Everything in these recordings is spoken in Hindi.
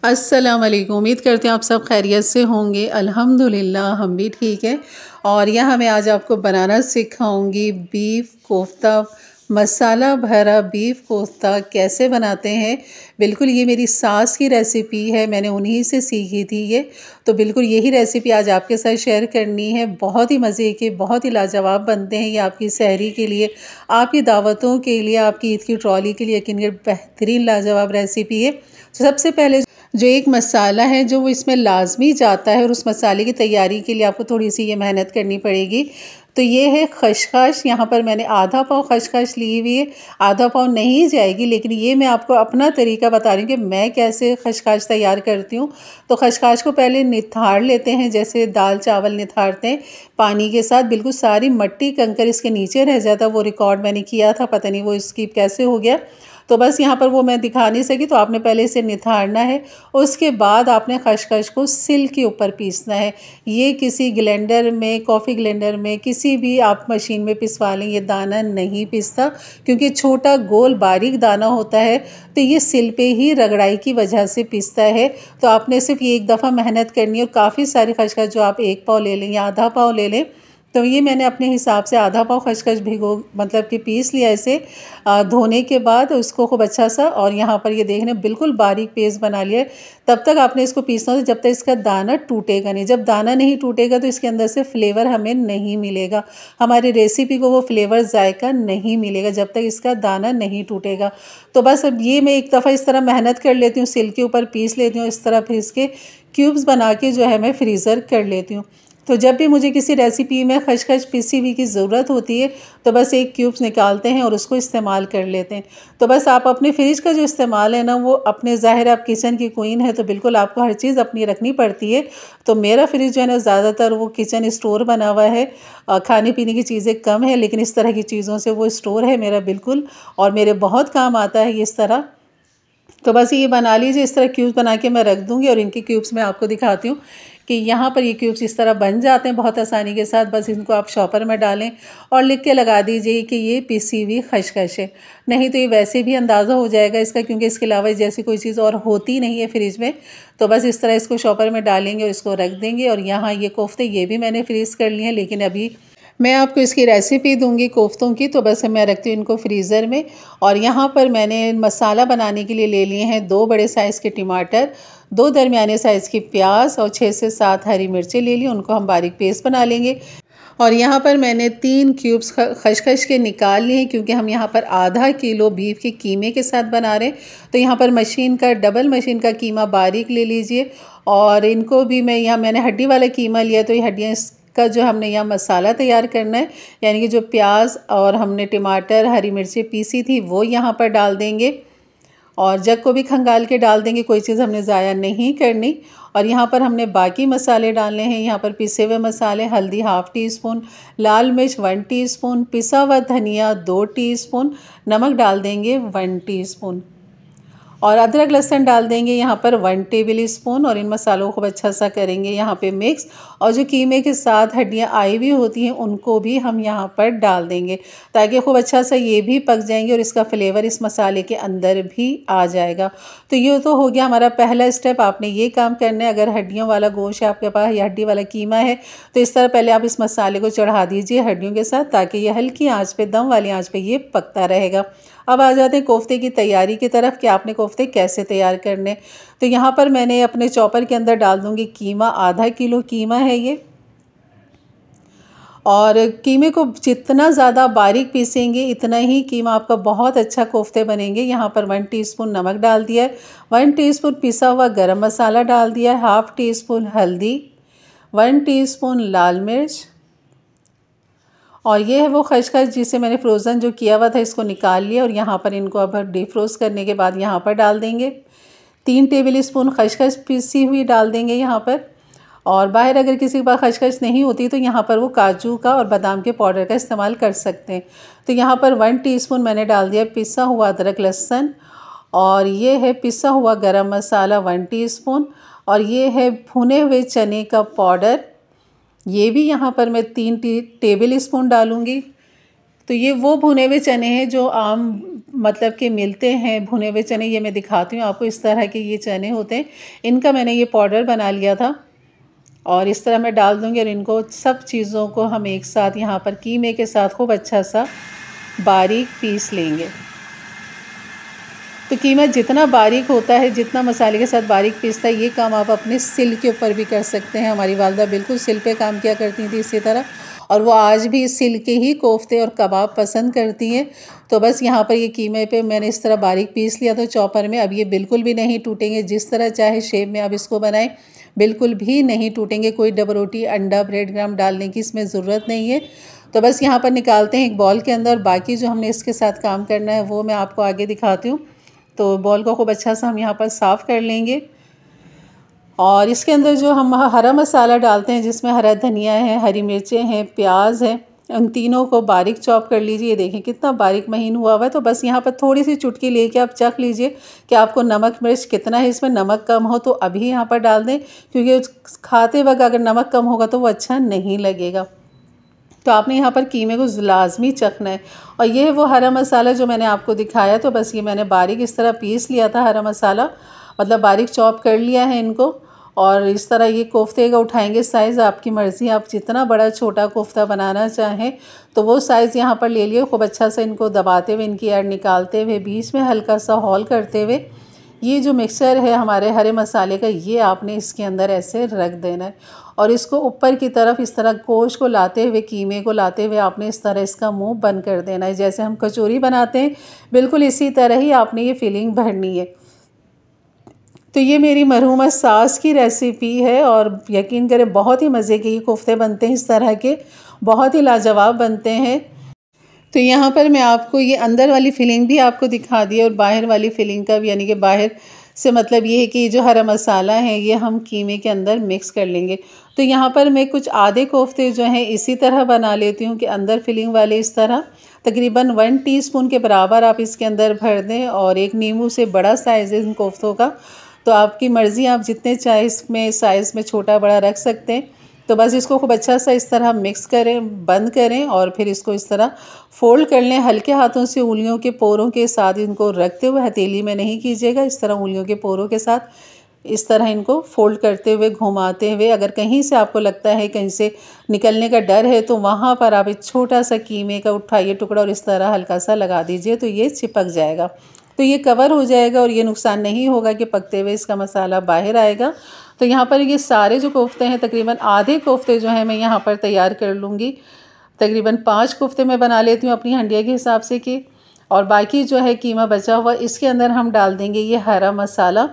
अस्सलाम वालेकुम। उम्मीद करते हैं आप सब खैरियत से होंगे। अल्हम्दुलिल्लाह हम भी ठीक हैं। और यहाँ मैं आज आपको बनाना सिखाऊंगी बीफ कोफ्ता। मसाला भरा बीफ कोफ्ता कैसे बनाते हैं। बिल्कुल ये मेरी सास की रेसिपी है, मैंने उन्हीं से सीखी थी ये। तो बिल्कुल यही रेसिपी आज आपके साथ शेयर करनी है। बहुत ही मज़े के, बहुत ही लाजवाब बनते हैं ये आपकी सहरी के लिए, आपकी दावतों के लिए, आपकी ईद की ट्रॉली के लिए यकीन बेहतरीन लाजवाब रेसिपी है। तो सबसे पहले जो एक मसाला है जो वो इसमें लाजमी जाता है और उस मसाले की तैयारी के लिए आपको थोड़ी सी ये मेहनत करनी पड़ेगी। तो ये है खशखश। यहाँ पर मैंने आधा पाव खशखश ली हुई है। आधा पाव नहीं जाएगी, लेकिन ये मैं आपको अपना तरीका बता रही हूँ कि मैं कैसे खशखश तैयार करती हूँ। तो खशखश को पहले निथार लेते हैं, जैसे दाल चावल निथारते हैं पानी के साथ। बिल्कुल सारी मट्टी कंकर इसके नीचे रह जाता, वो रिकॉर्ड मैंने किया था, पता नहीं वो स्किप कैसे हो गया। तो बस यहाँ पर वो मैं दिखा नहीं सकी, तो आपने पहले इसे निथारना है। उसके बाद आपने खशखश को सिल के ऊपर पीसना है। ये किसी ग्लेंडर में, कॉफ़ी ग्लेंडर में, किसी भी आप मशीन में पिसवा लें, ये दाना नहीं पिसता क्योंकि छोटा गोल बारीक दाना होता है। तो ये सिल पे ही रगड़ाई की वजह से पिसता है। तो आपने सिर्फ ये एक दफ़ा मेहनत करनी है और काफ़ी सारी खशखश, जो आप एक पाव ले लें या आधा पाव ले लें। तो ये मैंने अपने हिसाब से आधा पाव खशखश मतलब कि पीस लिया इसे। धोने के बाद उसको खूब अच्छा सा, और यहाँ पर ये देखने बिल्कुल बारीक पेस्ट बना लिया है। तब तक आपने इसको पीसना है जब तक इसका दाना टूटेगा नहीं। जब दाना नहीं टूटेगा तो इसके अंदर से फ्लेवर हमें नहीं मिलेगा, हमारी रेसिपी को वो फ्लेवर जायका नहीं मिलेगा जब तक इसका दाना नहीं टूटेगा। तो बस अब ये मैं एक दफ़ा इस तरह मेहनत कर लेती हूँ, सिल के ऊपर पीस लेती हूँ इस तरह, फिर इसके क्यूब्स बना के जो है मैं फ्रीज़र कर लेती हूँ। तो जब भी मुझे किसी रेसिपी में खशखश पिसी हुई की ज़रूरत होती है तो बस एक क्यूब्स निकालते हैं और उसको इस्तेमाल कर लेते हैं। तो बस आप अपने फ्रिज का जो इस्तेमाल है ना, वो अपने, ज़ाहिर आप किचन की क्वीन है तो बिल्कुल आपको हर चीज़ अपनी रखनी पड़ती है। तो मेरा फ्रिज जो है ना, ज़्यादातर वो किचन स्टोर बना हुआ है। खाने पीने की चीज़ें कम है, लेकिन इस तरह की चीज़ों से वो स्टोर है मेरा बिल्कुल, और मेरे बहुत काम आता है इस तरह। तो बस ये बना लीजिए, इस तरह क्यूब्स बना के मैं रख दूँगी। और इनके क्यूब्स मैं आपको दिखाती हूँ कि यहाँ पर ये क्यूब्स इस तरह बन जाते हैं बहुत आसानी के साथ। बस इनको आप शॉपर में डालें और लिख के लगा दीजिए कि ये पिसी हुई खशखश है। नहीं तो ये वैसे भी अंदाज़ा हो जाएगा इसका, क्योंकि इसके अलावा जैसी कोई चीज़ और होती नहीं है फ्रिज में। तो बस इस तरह इसको शॉपर में डालेंगे और इसको रख देंगे। और यहाँ ये कोफ्ते ये भी मैंने फ्रीज़ कर लिए हैं, लेकिन अभी मैं आपको इसकी रेसिपी दूंगी कोफ्तों की, तो बस मैं रखती हूँ इनको फ्रीज़र में। और यहाँ पर मैंने मसाला बनाने के लिए ले लिए हैं 2 बड़े साइज़ के टमाटर, 2 दरमियाने साइज़ की प्याज और 6 से 7 हरी मिर्चें ले ली, उनको हम बारीक पेस्ट बना लेंगे। और यहाँ पर मैंने 3 क्यूब्स खशखश के निकाल लिए हैं, क्योंकि हम यहाँ पर आधा किलो बीफ के कीमे के साथ बना रहे हैं। तो यहाँ पर डबल मशीन का कीमा बारीक ले लीजिए। और इनको भी यहाँ मैंने हड्डी वाला कीमा लिया, तो ये हड्डियाँ का जो हमने यहाँ मसाला तैयार करना है, यानी कि जो प्याज और हमने टमाटर हरी मिर्ची पीसी थी वो यहाँ पर डाल देंगे। और जग को भी खंगाल के डाल देंगे, कोई चीज़ हमने ज़ाया नहीं करनी। और यहाँ पर हमने बाकी मसाले डालने हैं। यहाँ पर पिसे हुए मसाले, हल्दी ½ टीस्पून, लाल मिर्च 1 टीस्पून, पिसा हुआ धनिया 2 टीस्पून, नमक डाल देंगे 1 टीस्पून, और अदरक लहसुन डाल देंगे यहाँ पर 1 टेबल स्पून। और इन मसालों को अच्छा सा करेंगे यहाँ पे मिक्स। और जो कीमे के साथ हड्डियाँ आई हुई होती हैं उनको भी हम यहाँ पर डाल देंगे, ताकि खूब अच्छा सा ये भी पक जाएंगे और इसका फ्लेवर इस मसाले के अंदर भी आ जाएगा। तो ये तो हो गया हमारा पहला स्टेप। आपने ये काम करना है। अगर हड्डियों वाला गोश्त है आपके पास या हड्डी वाला कीमा है, तो इस तरह पहले आप इस मसाले को चढ़ा दीजिए हड्डियों के साथ, ताकि ये हल्की आँच पे, दम वाली आँच पे ये पकता रहेगा। अब आ जाते हैं कोफ्ते की तैयारी की तरफ कि आपने कोफ्ते कैसे तैयार करने। तो यहाँ पर मैंने अपने चॉपर के अंदर डाल दूँगी कीमा, आधा किलो कीमा है ये। और कीमे को जितना ज़्यादा बारीक पीसेंगे इतना ही कीमा आपका बहुत अच्छा कोफ्ते बनेंगे। यहाँ पर 1 टीस्पून नमक डाल दिया है, 1 टीस्पून पिसा हुआ गरम मसाला डाल दिया है, ½ टीस्पून हल्दी, 1 टीस्पून लाल मिर्च। और ये है वो खशखश जिसे मैंने फ्रोज़न जो किया हुआ था, इसको निकाल लिया। और यहाँ पर इनको अब डिफ्रोज़ करने के बाद यहाँ पर डाल देंगे 3 टेबल स्पून खशखश पीसी हुई डाल देंगे यहाँ पर। और बाहर अगर किसी के पास खशखश नहीं होती तो यहाँ पर वो काजू का और बादाम के पाउडर का इस्तेमाल कर सकते हैं। तो यहाँ पर 1 टीस्पून मैंने डाल दिया पिसा हुआ अदरक लहसुन। और ये है पिसा हुआ गरम मसाला 1 टीस्पून। और ये है भुने हुए चने का पाउडर, ये भी यहाँ पर मैं 3 टेबल स्पून डालूँगी। तो ये वो भुने हुए चने हैं जो आम मतलब कि मिलते हैं भुने हुए चने, ये मैं दिखाती हूँ आपको। इस तरह के ये चने होते हैं, इनका मैंने ये पाउडर बना लिया था और इस तरह मैं डाल दूँगी और इनको सब चीज़ों को हम एक साथ यहाँ पर कीमे के साथ खूब अच्छा सा बारीक पीस लेंगे। तो कीमा जितना बारीक होता है, जितना मसाले के साथ बारीक पीसता है, ये काम आप अपने सिल के ऊपर भी कर सकते हैं। हमारी वालदा बिल्कुल सिल पे काम किया करती थी इसी तरह, और वो आज भी सिल के ही कोफ्ते और कबाब पसंद करती हैं। तो बस यहाँ पर ये कीमे पे मैंने इस तरह बारीक पीस लिया था चॉपर में। अब ये बिल्कुल भी नहीं टूटेंगे, जिस तरह चाहे शेप में आप इसको बनाएं, बिल्कुल भी नहीं टूटेंगे। कोई डबल रोटी, अंडा, ब्रेड क्रम्ब डालने की इसमें ज़रूरत नहीं है। तो बस यहाँ पर निकालते हैं एक बॉल के अंदर। बाकी जो हमने इसके साथ काम करना है वो मैं आपको आगे दिखाती हूँ। तो बॉल को खूब अच्छा सा हम यहाँ पर साफ़ कर लेंगे और इसके अंदर जो हम हरा मसाला डालते हैं, जिसमें हरा धनिया है, हरी मिर्चें हैं, प्याज है, उन तीनों को बारीक चॉप कर लीजिए। ये देखें कितना बारीक महीन हुआ हुआ है। तो बस यहाँ पर थोड़ी सी चुटकी लेके आप चख लीजिए कि आपको नमक मिर्च कितना है। इसमें नमक कम हो तो अभी यहाँ पर डाल दें, क्योंकि खाते वक्त अगर नमक कम होगा तो वो अच्छा नहीं लगेगा। तो आपने यहाँ पर कीमे को लाजमी चखना है। और ये है वो हरा मसाला जो मैंने आपको दिखाया। तो बस ये मैंने बारीक इस तरह पीस लिया था हरा मसाला, मतलब बारीक चॉप कर लिया है इनको। और इस तरह ये कोफ्ते का उठाएंगे साइज़ आपकी मर्ज़ी, आप जितना बड़ा छोटा कोफ्ता बनाना चाहें तो वो साइज़ यहाँ पर ले लिए। खूब अच्छा से इनको दबाते हुए, इनकी एयर निकालते हुए, बीच में हल्का सा हॉल करते हुए, ये जो मिक्सचर है हमारे हरे मसाले का, ये आपने इसके अंदर ऐसे रख देना है। और इसको ऊपर की तरफ इस तरह गोश्त को लाते हुए, कीमे को लाते हुए आपने इस तरह इसका मुंह बंद कर देना है। जैसे हम कचौरी बनाते हैं बिल्कुल इसी तरह ही आपने ये फिलिंग भरनी है। तो ये मेरी मरहूमा सास की रेसिपी है और यकीन करें बहुत ही मज़े के ये कोफ्ते बनते हैं, इस तरह के बहुत ही लाजवाब बनते हैं। तो यहाँ पर मैं आपको ये अंदर वाली फिलिंग भी आपको दिखा दी और बाहर वाली फिलिंग का भी, यानी कि बाहर से मतलब ये है कि जो हरा मसाला है ये हम कीमे के अंदर मिक्स कर लेंगे। तो यहाँ पर मैं कुछ आधे कोफ्ते जो हैं इसी तरह बना लेती हूँ कि अंदर फिलिंग वाले इस तरह तकरीबन 1 टीस्पून के बराबर आप इसके अंदर भर दें। और एक नींबू से बड़ा साइज़ है इन कोफ्तों का, तो आपकी मर्ज़ी, आप जितने चाहे इसमें साइज़ में छोटा बड़ा रख सकते हैं। तो बस इसको खूब अच्छा सा इस तरह मिक्स करें, बंद करें और फिर इसको इस तरह फ़ोल्ड कर लें। हल्के हाथों से उंगलियों के पोरों के साथ इनको रखते हुए, हथेली में नहीं कीजिएगा, इस तरह उंगलियों के पोरों के साथ इस तरह इनको फ़ोल्ड करते हुए, घुमाते हुए, अगर कहीं से आपको लगता है कहीं से निकलने का डर है तो वहाँ पर आप एक छोटा सा कीमे का उठाइए टुकड़ा और इस तरह हल्का सा लगा दीजिए, तो ये चिपक जाएगा। तो ये कवर हो जाएगा और ये नुकसान नहीं होगा कि पकते हुए इसका मसाला बाहर आएगा। तो यहाँ पर ये सारे जो कोफ्ते हैं, तकरीबन आधे कोफ्ते जो हैं मैं यहाँ पर तैयार कर लूँगी। तकरीबन 5 कोफ्ते मैं बना लेती हूँ अपनी हंडिया के हिसाब से कि, और बाकी जो है कीमा बचा हुआ इसके अंदर हम डाल देंगे ये हरा मसाला,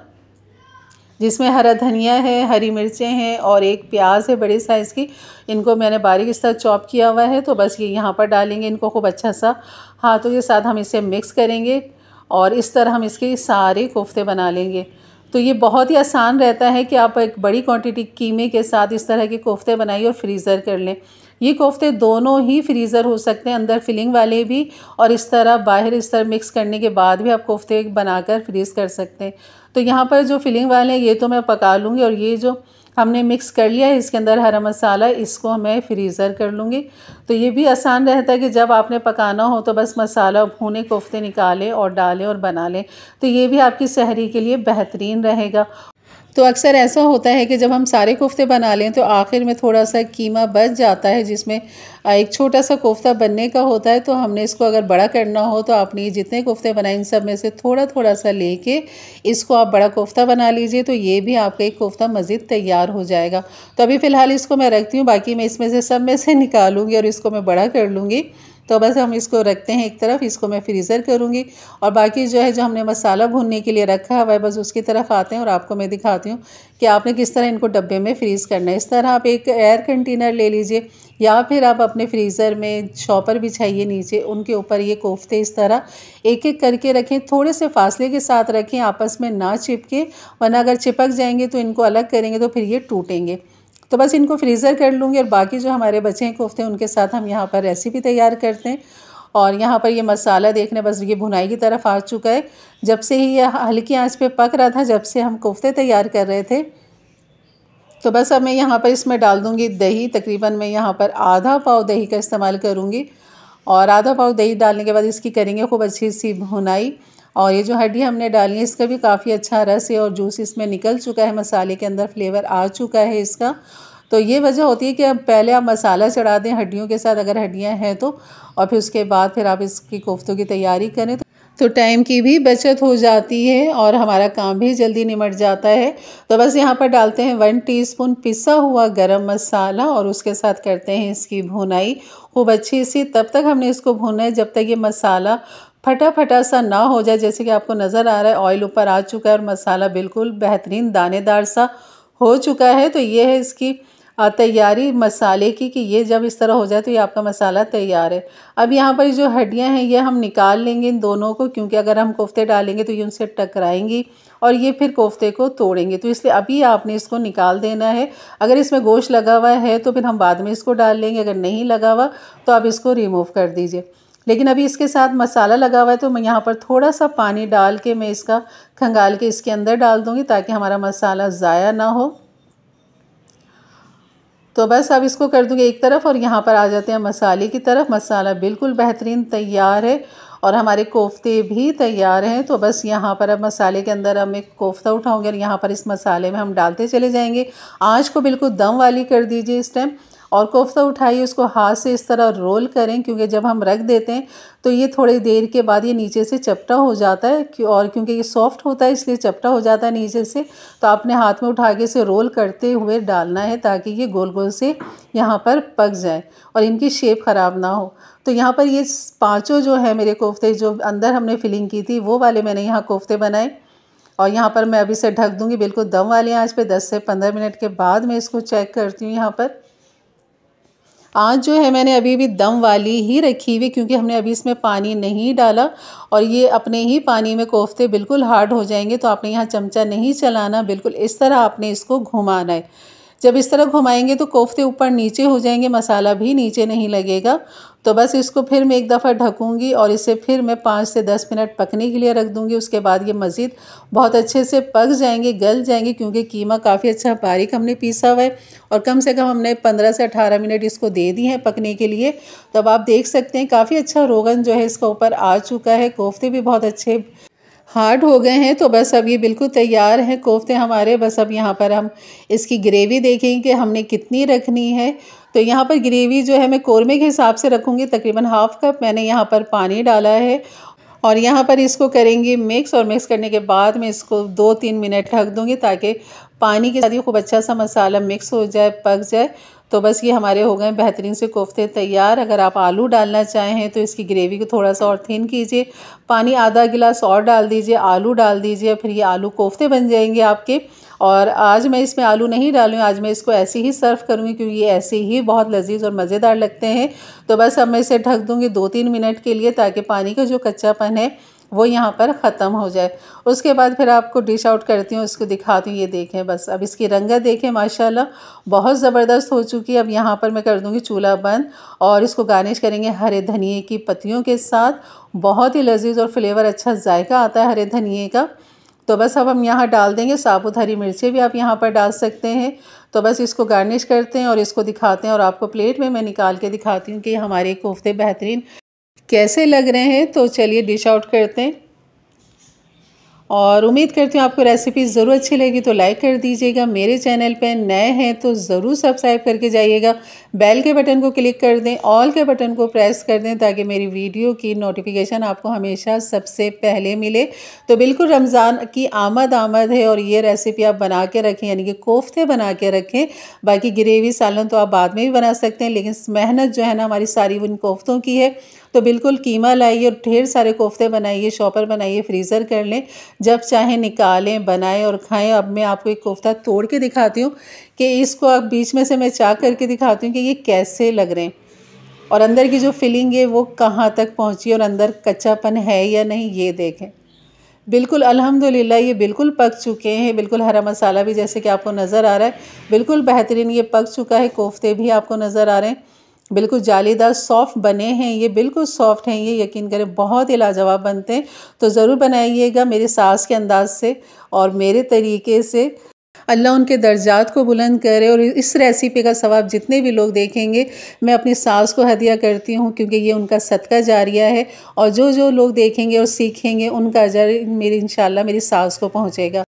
जिसमें हरा धनिया है, हरी मिर्चें हैं और एक प्याज है बड़े साइज़ की। इनको मैंने बारीक इस तरह चॉप किया हुआ है। तो बस ये यहाँ पर डालेंगे, इनको खूब अच्छा सा हाथों के साथ हम इसे मिक्स करेंगे और इस तरह हम इसके सारे कोफ्ते बना लेंगे। तो ये बहुत ही आसान रहता है कि आप एक बड़ी क्वांटिटी कीमे के साथ इस तरह के कोफ्ते बनाइए और फ्रीज़र कर लें। ये कोफ्ते दोनों ही फ्रीज़र हो सकते हैं, अंदर फिलिंग वाले भी और इस तरह बाहर इस तरह मिक्स करने के बाद भी आप कोफ्ते बनाकर फ्रीज़ कर सकते हैं। तो यहाँ पर जो फिलिंग वाले हैं ये तो मैं पका लूँगी, और ये जो हमने मिक्स कर लिया है इसके अंदर हरा मसाला, इसको मैं फ्रीज़र कर लूँगी। तो ये भी आसान रहता है कि जब आपने पकाना हो तो बस मसाला भुने कोफ्ते निकालें और डालें और बना लें। तो ये भी आपकी सहरी के लिए बेहतरीन रहेगा। तो अक्सर ऐसा होता है कि जब हम सारे कोफ्ते बना लें तो आखिर में थोड़ा सा कीमा बच जाता है, जिसमें एक छोटा सा कोफ्ता बनने का होता है। तो हमने इसको अगर बड़ा करना हो तो आपने जितने कोफ्ते बनाए इन सब में से थोड़ा थोड़ा सा लेके इसको आप बड़ा कोफ्ता बना लीजिए, तो ये भी आपका एक कोफ्ता मज़ीद तैयार हो जाएगा। तो अभी फ़िलहाल इसको मैं रखती हूँ, बाकी मैं इसमें से सब में से निकालूँगी और इसको मैं बड़ा कर लूँगी। तो बस हम इसको रखते हैं एक तरफ, इसको मैं फ्रीज़र करूँगी और बाकी जो है जो हमने मसाला भूनने के लिए रखा हुआ है बस उसकी तरफ आते हैं और आपको मैं दिखाती हूँ कि आपने किस तरह इनको डब्बे में फ्रीज़ करना है। इस तरह आप एक एयर कंटेनर ले लीजिए या फिर आप अपने फ्रीज़र में शॉपर बिछाइए नीचे, उनके ऊपर ये कोफ्ते इस तरह एक एक करके रखें, थोड़े से फासले के साथ रखें, आपस में ना चिपके, वरना अगर चिपक जाएंगे तो इनको अलग करेंगे तो फिर ये टूटेंगे। तो बस इनको फ्रीज़र कर लूँगी और बाकी जो हमारे बचे हैं कोफ्ते उनके साथ हम यहाँ पर रेसिपी तैयार करते हैं। और यहाँ पर ये मसाला देखने बस ये भुनाई की तरफ आ चुका है। जब से ही यह हल्की आंच पे पक रहा था, जब से हम कोफ्ते तैयार कर रहे थे। तो बस अब मैं यहाँ पर इसमें डाल दूँगी दही, तकरीबन मैं यहाँ पर आधा पाव दही का इस्तेमाल करूँगी और आधा पाव दही डालने के बाद इसकी करेंगे खूब अच्छी सी भुनाई। और ये जो हड्डी हमने डाली है इसका भी काफ़ी अच्छा रस है और जूस इसमें निकल चुका है, मसाले के अंदर फ्लेवर आ चुका है इसका। तो ये वजह होती है कि अब पहले आप मसाला चढ़ा दें हड्डियों के साथ अगर हड्डियां हैं तो, और फिर उसके बाद फिर आप इसकी कोफ्तों की तैयारी करें तो टाइम की भी बचत हो जाती है और हमारा काम भी जल्दी निमट जाता है। तो बस यहाँ पर डालते हैं 1 टीस्पून पिसा हुआ गरम मसाला और उसके साथ करते हैं इसकी भुनाई खूब अच्छी सी। तब तक हमने इसको भुना है जब तक ये मसाला फटा फटा सा ना हो जाए। जैसे कि आपको नज़र आ रहा है ऑयल ऊपर आ चुका है और मसाला बिल्कुल बेहतरीन दानेदार सा हो चुका है। तो ये है इसकी तैयारी मसाले की कि ये जब इस तरह हो जाए तो ये आपका मसाला तैयार है। अब यहाँ पर जो हड्डियाँ हैं ये हम निकाल लेंगे इन दोनों को, क्योंकि अगर हम कोफ्ते डालेंगे तो ये उनसे टकराएंगी और ये फिर कोफ्ते को तोड़ेंगे। तो इसलिए अभी आपने इसको निकाल देना है। अगर इसमें गोश्त लगा हुआ है तो फिर हम बाद में इसको डाल लेंगे, अगर नहीं लगा हुआ तो आप इसको रिमूव कर दीजिए। लेकिन अभी इसके साथ मसाला लगा हुआ है तो मैं यहाँ पर थोड़ा सा पानी डाल के मैं इसका खंगाल के इसके अंदर डाल दूँगी ताकि हमारा मसाला ज़ाया ना हो। तो बस अब इसको कर दूँगी एक तरफ और यहाँ पर आ जाते हैं मसाले की तरफ। मसाला बिल्कुल बेहतरीन तैयार है और हमारे कोफ्ते भी तैयार हैं। तो बस यहाँ पर अब मसाले के अंदर हम एक कोफ्ता उठाऊँगी और यहाँ पर इस मसाले में हम डालते चले जाएंगे। आँच को बिल्कुल दम वाली कर दीजिए इस टाइम और कोफ्ता उठाइए उसको हाथ से इस तरह रोल करें, क्योंकि जब हम रख देते हैं तो ये थोड़ी देर के बाद ये नीचे से चपटा हो जाता है और क्योंकि ये सॉफ्ट होता है इसलिए चपटा हो जाता है नीचे से। तो आपने हाथ में उठा के इसे रोल करते हुए डालना है ताकि ये गोल गोल से यहाँ पर पक जाए और इनकी शेप ख़राब ना हो। तो यहाँ पर ये पाँचों जो है मेरे कोफ्ते जो अंदर हमने फिलिंग की थी वो वाले मैंने यहाँ कोफ्ते बनाए और यहाँ पर मैं अभी से ढक दूँगी बिल्कुल दम वाली आँच पे। 10 से 15 मिनट के बाद मैं इसको चेक करती हूँ। यहाँ पर आँच जो है मैंने अभी भी दम वाली ही रखी हुई, क्योंकि हमने अभी इसमें पानी नहीं डाला और ये अपने ही पानी में कोफ्ते बिल्कुल हार्ड हो जाएंगे। तो आपने यहाँ चमचा नहीं चलाना, बिल्कुल इस तरह आपने इसको घुमाना है। जब इस तरह घुमाएंगे तो कोफ्ते ऊपर नीचे हो जाएंगे, मसाला भी नीचे नहीं लगेगा। तो बस इसको फिर मैं एक दफ़ा ढकूँगी और इसे फिर मैं 5 से 10 मिनट पकने के लिए रख दूँगी। उसके बाद ये मज़ीद बहुत अच्छे से पक जाएंगे, गल जाएंगे, क्योंकि कीमा काफ़ी अच्छा बारीक हमने पीसा हुआ है और कम से कम हमने 15 से 18 मिनट इसको दे दी हैं पकने के लिए। तो अब आप देख सकते हैं काफ़ी अच्छा रोगन जो है इसका ऊपर आ चुका है, कोफ्ते भी बहुत अच्छे हार्ड हो गए हैं। तो बस अब ये बिल्कुल तैयार हैं कोफ्ते हमारे। बस अब यहाँ पर हम इसकी ग्रेवी देखेंगे कि हमने कितनी रखनी है। तो यहाँ पर ग्रेवी जो है मैं कोरमे के हिसाब से रखूँगी, तकरीबन हाफ़ कप मैंने यहाँ पर पानी डाला है और यहाँ पर इसको करेंगे मिक्स। और मिक्स करने के बाद मैं इसको 2-3 मिनट ढक दूँगी ताकि पानी के साथ ये खूब अच्छा सा मसाला मिक्स हो जाए, पक जाए। तो बस ये हमारे हो गए बेहतरीन से कोफ्ते तैयार। अगर आप आलू डालना चाहें तो इसकी ग्रेवी को थोड़ा सा और थिन कीजिए, पानी आधा गिलास और डाल दीजिए, आलू डाल दीजिए, फिर ये आलू कोफ्ते बन जाएंगे आपके। और आज मैं इसमें आलू नहीं डालूँ, आज मैं इसको ऐसे ही सर्व करूँगी क्योंकि ये ऐसे ही बहुत लजीज और मज़ेदार लगते हैं। तो बस अब मैं इसे ढक दूँगी 2-3 मिनट के लिए ताकि पानी का जो कच्चापन है वो यहाँ पर ख़त्म हो जाए। उसके बाद फिर आपको डिश आउट करती हूँ, इसको दिखाती हूँ। ये देखें, बस अब इसकी रंगत देखें, माशाल्लाह बहुत ज़बरदस्त हो चुकी है। अब यहाँ पर मैं कर दूँगी चूल्हा बंद और इसको गार्निश करेंगे हरे धनिए की पत्तियों के साथ। बहुत ही लजीज और फ्लेवर अच्छा जायका आता है हरे धनिए का। तो बस अब हम यहाँ डाल देंगे साबुत हरी मिर्चें भी आप यहाँ पर डाल सकते हैं। तो बस इसको गार्निश करते हैं और इसको दिखाते हैं और आपको प्लेट में मैं निकाल के दिखाती हूँ कि हमारे कोफ्ते बेहतरीन कैसे लग रहे हैं। तो चलिए डिश आउट करते हैं और उम्मीद करती हूँ आपको रेसिपी ज़रूर अच्छी लगी। तो लाइक कर दीजिएगा, मेरे चैनल पे नए हैं तो ज़रूर सब्सक्राइब करके जाइएगा, बेल के बटन को क्लिक कर दें, ऑल के बटन को प्रेस कर दें ताकि मेरी वीडियो की नोटिफिकेशन आपको हमेशा सबसे पहले मिले। तो बिल्कुल रमज़ान की आमद है और ये रेसिपी आप बना के रखें, यानी कि कोफ्ते बना के रखें। बाकी ग्रेवी सालन तो आप बाद में भी बना सकते हैं, लेकिन मेहनत जो है ना हमारी सारी उन कोफ्तों की है। तो बिल्कुल कीमा लाइए और ढेर सारे कोफ्ते बनाइए, शॉपर बनाइए, फ्रीज़र कर लें, जब चाहें निकालें, बनाएं और खाएं। अब मैं आपको एक कोफ्ता तोड़ के दिखाती हूँ कि इसको अब बीच में से मैं चाक करके दिखाती हूँ कि ये कैसे लग रहे हैं और अंदर की जो फिलिंग है वो कहाँ तक पहुँची और अंदर कच्चापन है या नहीं, ये देखें। बिल्कुल अल्हम्दुलिल्लाह ये बिल्कुल पक चुके हैं। बिल्कुल हरा मसाला भी जैसे कि आपको नज़र आ रहा है बिल्कुल बेहतरीन ये पक चुका है। कोफ्ते भी आपको नज़र आ रहे हैं बिल्कुल जालीदार सॉफ्ट बने हैं, ये बिल्कुल सॉफ्ट हैं, ये यकीन करें बहुत ही लाजवाब बनते हैं। तो ज़रूर बनाइएगा मेरे सास के अंदाज से और मेरे तरीके से। अल्लाह उनके दर्जात को बुलंद करे। और इस रेसिपी का सवाब जितने भी लोग देखेंगे, मैं अपनी सास को हदिया करती हूँ, क्योंकि ये उनका सदका जारिया है। और जो जो लोग देखेंगे और सीखेंगे, उनका अजर मेरी इंशाल्लाह मेरी सास को पहुँचेगा।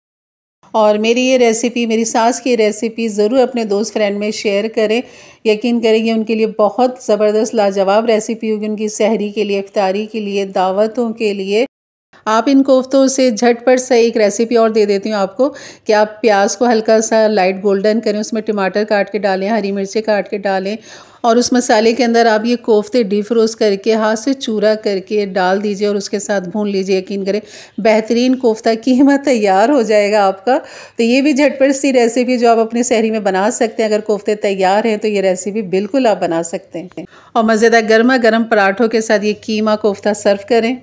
और मेरी ये रेसिपी, मेरी सास की रेसिपी ज़रूर अपने दोस्त फ्रेंड में शेयर करें। यकीन करें ये उनके लिए बहुत ज़बरदस्त लाजवाब रेसिपी होगी, उनकी सहरी के लिए, इफ्तारी के लिए, दावतों के लिए। आप इन कोफ्तों से झटपट से एक रेसिपी और दे देती हूँ आपको, कि आप प्याज को हल्का सा लाइट गोल्डन करें, उसमें टमाटर काट के डालें, हरी मिर्चें काट के डालें, और उस मसाले के अंदर आप ये कोफ्ते डीप फ्रोज़ करके हाथ से चूरा करके डाल दीजिए और उसके साथ भून लीजिए। यकीन करें बेहतरीन कोफ्ता कीमा तैयार हो जाएगा आपका। तो ये भी झटपट सी रेसिपी जो आप अपनी सहरी में बना सकते हैं। अगर कोफ्ते तैयार हैं तो ये रेसिपी बिल्कुल आप बना सकते हैं। और मज़ेदार गर्मा गर्म पराठों के साथ ये कीमा कोफ्ता सर्व करें,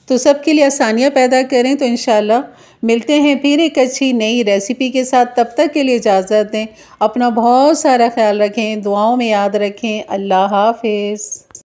तो सबके लिए आसानियाँ पैदा करें। तो इंशाल्लाह मिलते हैं फिर एक अच्छी नई रेसिपी के साथ। तब तक के लिए इजाज़त दें। अपना बहुत सारा ख्याल रखें, दुआओं में याद रखें। अल्लाह हाफ़िज़।